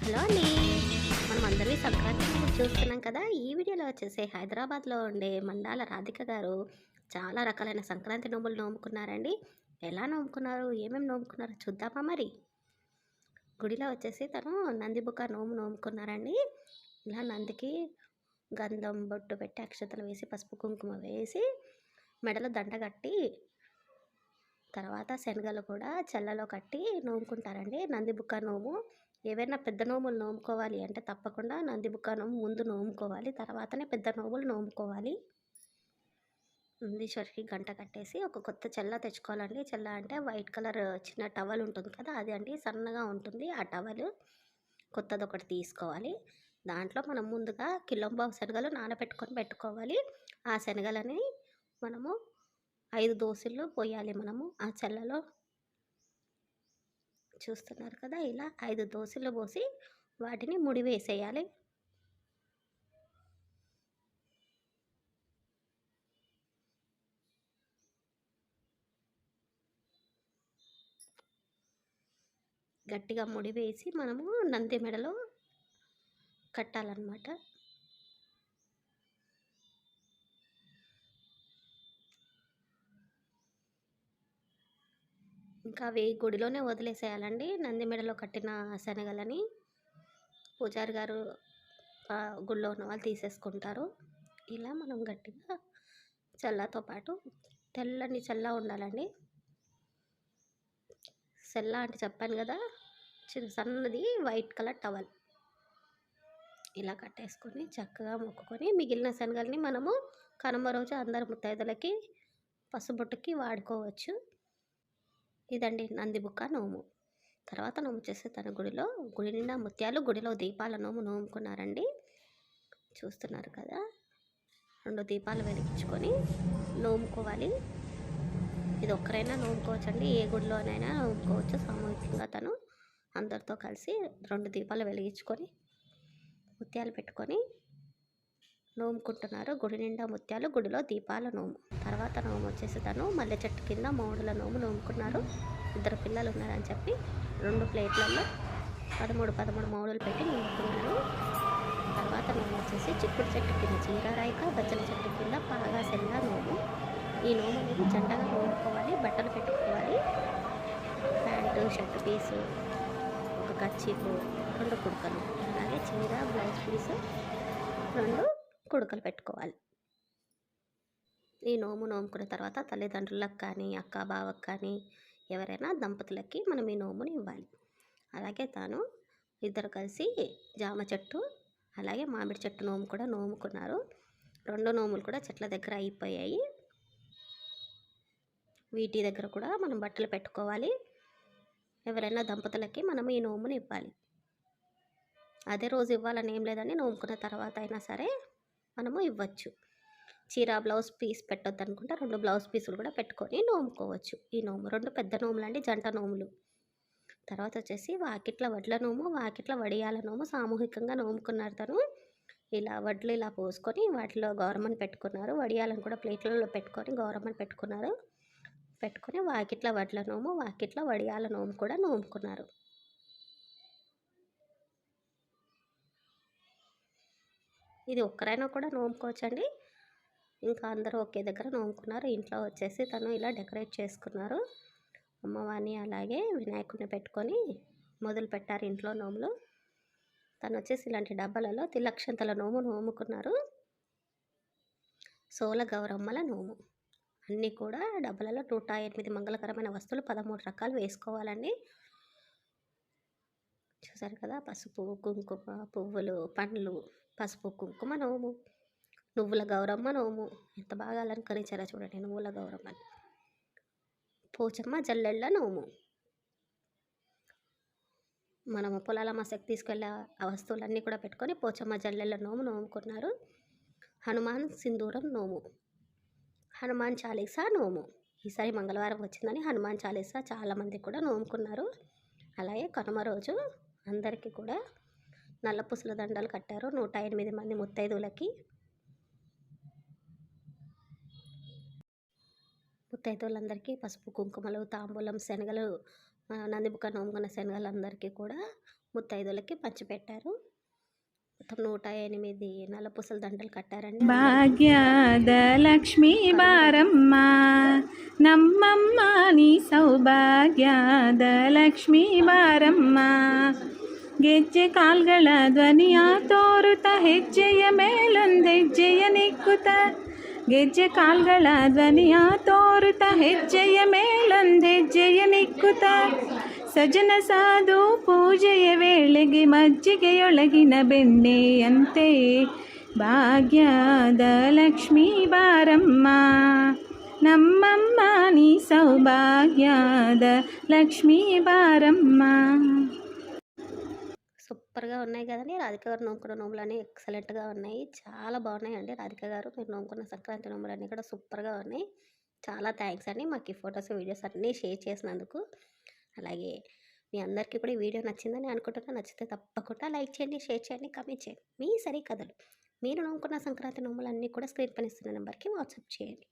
Hello అండి. మనం అందరం సంక్రాంతి మూవీ చూస్తున్నాం కదా! ఈ వీడియోలో వచ్చేసి హైదరాబాద్‌లో ఉండే మండాల రాధిక గారు చాలా రకాలైన సంక్రాంతి నోములు నోముకున్నారండి. ఎలా నోముకున్నారు? ఏమేమి నోముకున్నారో చూద్దామా మరి? గుడిలో వచ్చేసి తను నందిబుక్క నోము నోముకున్నారండి. ఇలా నందికి గంధం, బొట్టు పెట్టి, అక్షతలు వేసి, పసుపు, కుంకుమ వేసి, మెడలో దండ కట్టి, తర్వాత శనగలు కూడా చెల్లలో కట్టి నోముకుంటారండి. నందిబుక్క నోము ఏవైనా పెద్ద నోములు నోముకోవాలి అంటే తప్పకుండా నందిబుక్క నోము ముందు నోముకోవాలి. తర్వాతనే పెద్ద నోములు నోముకోవాలి. నందీశ్వరికి గంట కట్టేసి ఒక కొత్త చెల్ల తెచ్చుకోవాలండి. చెల్ల అంటే వైట్ కలర్ చిన్న టవల్ ఉంటుంది కదా, అది అండి, సన్నగా ఉంటుంది ఆ టవల్. కొత్తది ఒకటి తీసుకోవాలి. దాంట్లో మనం ముందుగా కిలోంబావు శనగలు నానబెట్టుకొని పెట్టుకోవాలి. ఆ శనగలని మనము 5 దోసెలు పోయాలి మనము ఆ చెల్లలో. చూస్తున్నారు కదా, ఇలా 5 దోసెలు పోసి వాటిని ముడి వేసేయాలి. గట్టిగా ముడి వేసి మనము నంది మెడలో కట్టాలన్నమాట. ఇంకా అవి గుడిలోనే వదిలేసేయాలండి. నంది మెడలో కట్టిన శనగలని పూజారి గారు గుడిలో ఉన్న వాళ్ళు తీసేసుకుంటారు. ఇలా మనం గట్టిగా చల్లతో పాటు తెల్లని చల్ల ఉండాలండి. సెల్ల అంటే చెప్పాను కదా, చిన్న సన్నది వైట్ కలర్ టవల్. ఇలా కట్టేసుకొని చక్కగా మొక్కుకొని మిగిలిన శనగల్ని మనము కనుమ రోజు అందరు ముత్తైదులకి పసుబొట్టుకి వాడుకోవచ్చు. ఇదండి నందిబుక్క నోము. తర్వాత నోము చేసే తన గుడి నిండా ముత్యాలు, గుడిలో దీపాల నోము నోముకున్నారండి. చూస్తున్నారు కదా, 2 దీపాలు వెలిగించుకొని నోముకోవాలి. ఇది ఒక్కరైనా నోముకోవచ్చండి, ఏ గుడిలోనైనా నోముకోవచ్చు. సామూహికంగా తను అందరితో కలిసి 2 దీపాలు వెలిగించుకొని ముత్యాలు పెట్టుకొని నోముకుంటున్నారు. గుడి నిండా ముత్యాలు, గుడిలో దీపాల నోము. తర్వాత నోము వచ్చేసి తను మల్లె చెట్టు కింద మౌడుల నోము నోముకున్నారు. 2 పిల్లలు ఉన్నారని చెప్పి 2 ప్లేట్లలో 13 మౌడులు పెట్టి నోముకున్నారు. తర్వాత నోము వచ్చేసి చిక్కుడు చెట్టు కింద చీరారాయిక, బచ్చల చెట్టు కింద పాగా సెల్ల నోము. ఈ నోము అనేది జంటగా నోముకోవాలి. బట్టలు పెట్టుకోవాలి. ప్యాంటు, షర్ట్ పీసు, ఒక కర్చీపు, 2 కుడకలు, అలాగే చీర, బ్లౌజ్ పీసు, 2 కుడకలు పెట్టుకోవాలి. ఈ నోము నోముకున్న తర్వాత తల్లిదండ్రులకు కానీ, అక్క బావకు కానీ, ఎవరైనా దంపతులకి మనం ఈ నోముని ఇవ్వాలి. అలాగే తాను ఇద్దరు కలిసి జామ చెట్టు, అలాగే మామిడి చెట్టు నోము కూడా నోముకున్నారు. 2 నోములు కూడా చెట్ల దగ్గర అయిపోయాయి. వీటి దగ్గర కూడా మనం బట్టలు పెట్టుకోవాలి. ఎవరైనా దంపతులకి మనం ఈ నోముని ఇవ్వాలి. అదే రోజు ఇవ్వాలని ఏం లేదండి, నోముకున్న తర్వాత అయినా సరే మనము ఇవ్వచ్చు. చీర, బ్లౌజ్ పీస్ పెట్టొద్దు అనుకుంటే 2 బ్లౌజ్ పీసులు కూడా పెట్టుకొని నోముకోవచ్చు. ఈ నోము 2 పెద్ద నోములు అండి, జంట నోములు. తర్వాత వచ్చేసి వాకిట్ల వడ్ల నోము, వాకిట్ల వడియాల నోము సామూహికంగా నోముకున్నారు తను. ఇలా వడ్లు ఇలా పోసుకొని వాటిలో గౌరమ్మని పెట్టుకున్నారు. వడియాలను కూడా ప్లేట్లలో పెట్టుకొని గౌరమ్మని పెట్టుకున్నారు. పెట్టుకొని వాకిట్ల వడ్ల నోము, వాకిట్ల వడియాల నోము కూడా నోముకున్నారు. ఇది ఒక్కరైనా కూడా నోముకోవచ్చండి. ఇంకా అందరూ ఒకే దగ్గర నోముకున్నారు. ఇంట్లో వచ్చేసి తను ఇలా డెకరేట్ చేసుకున్నారు. అమ్మవారిని అలాగే వినాయకుడిని పెట్టుకొని మొదలు పెట్టారు ఇంట్లో నోములు. తను వచ్చేసి ఇలాంటి డబ్బాలలో తిలక్షంతల నోము నోముకున్నారు. సోల గౌరమ్మల నోము. అన్నీ కూడా డబ్బాలలో 108 మంగళకరమైన వస్తువులు 13 రకాలు వేసుకోవాలండి. చూసారు కదా, పసుపు, కుంకుమ, పువ్వులు, పండ్లు, పసుపు కుంకుమ నోము, నువ్వుల గౌరమ్మ నోము. ఎంత బాగా అలంకరించారో చూడండి నువ్వుల గౌరమ్మని. పోచమ్మ జల్లెళ్ళ నోము. మనము పొలాల మసకి తీసుకెళ్ళే ఆ వస్తువులన్నీ కూడా పెట్టుకొని పోచమ్మ జల్లెళ్ళ నోము నోముకున్నారు. హనుమాన్ సింధూరం నోము, హనుమాన్ చాలీసా నోము. ఈసారి మంగళవారం వచ్చిందని హనుమాన్ చాలీసా చాలామంది కూడా నోముకున్నారు. అలాగే కనుమ రోజు అందరికీ కూడా నల్ల పూసల దండలు కట్టారు 108 మంది ముత్తైదువులకి. ముత్తైదువులందరికీ పసుపు కుంకుమలు, తాంబూలం, శనగలు, నందిబుక్క నోముకున్న శనగలందరికీ కూడా ముత్తైదులకి పంచిపెట్టారు. మొత్తం 108 నల్లపూసల దండలు కట్టారండి. భాగ్యద లక్ష్మీ బారమ్మ నమ్మమ్మ నీ ಸೌಭಾಗ್ಯದ ಲಕ್ಷ್ಮೀ ಬಾರಮ್ಮ ಗೆಜ್ಜೆ ಕಾಲ್ಗಳ ಧ್ವನಿಯ ತೋರುತ್ತ ಹೆಜ್ಜೆಯ ಮೇಲೊಂದೆಜ್ಜೆಯ ನಿಕ್ಕುತ್ತ ಗೆಜ್ಜೆ ಕಾಲ್ಗಳ ಧ್ವನಿಯ ತೋರುತ್ತ ಹೆಜ್ಜೆಯ ಮೇಲೊಂದೆಜ್ಜೆಯ ನಿಕ್ಕುತ್ತ ಸಜನ ಸಾಧು ಪೂಜೆಯ ವೇಳೆಗೆ ಮಜ್ಜಿಗೆಯೊಳಗಿನ ಬೆಣ್ಣೆಯಂತೆ ಭಾಗ್ಯದ ಲಕ್ಷ್ಮೀ ಬಾರಮ್ಮ ನಮ್ಮಮ್ಮ నీ సౌభాగ్యద లక్ష్మీ బారమ్మ. సూపర్గా ఉన్నాయి కదండి. రాధిక గారు నోముకున్న నోములన్నీ ఎక్సలెంట్గా ఉన్నాయి, చాలా బాగున్నాయండి. రాధిక గారు మీరు నోముకున్న సంక్రాంతి నోములన్నీ కూడా సూపర్గా ఉన్నాయి. చాలా థ్యాంక్స్ అండి మాకు ఈ ఫొటోస్ వీడియోస్ అన్నీ షేర్ చేసినందుకు. అలాగే మీ అందరికీ కూడా ఈ వీడియో నచ్చిందని అనుకుంటున్నా. నచ్చితే తప్పకుండా లైక్ చేయండి, షేర్ చేయండి, కామెంట్ చేయండి. మీ సరి కథలు మీరు నోముకున్న సంక్రాంతి నోములన్నీ కూడా స్క్రీన్ పైన ఇస్తున్న నెంబర్కి వాట్సాప్ చేయండి.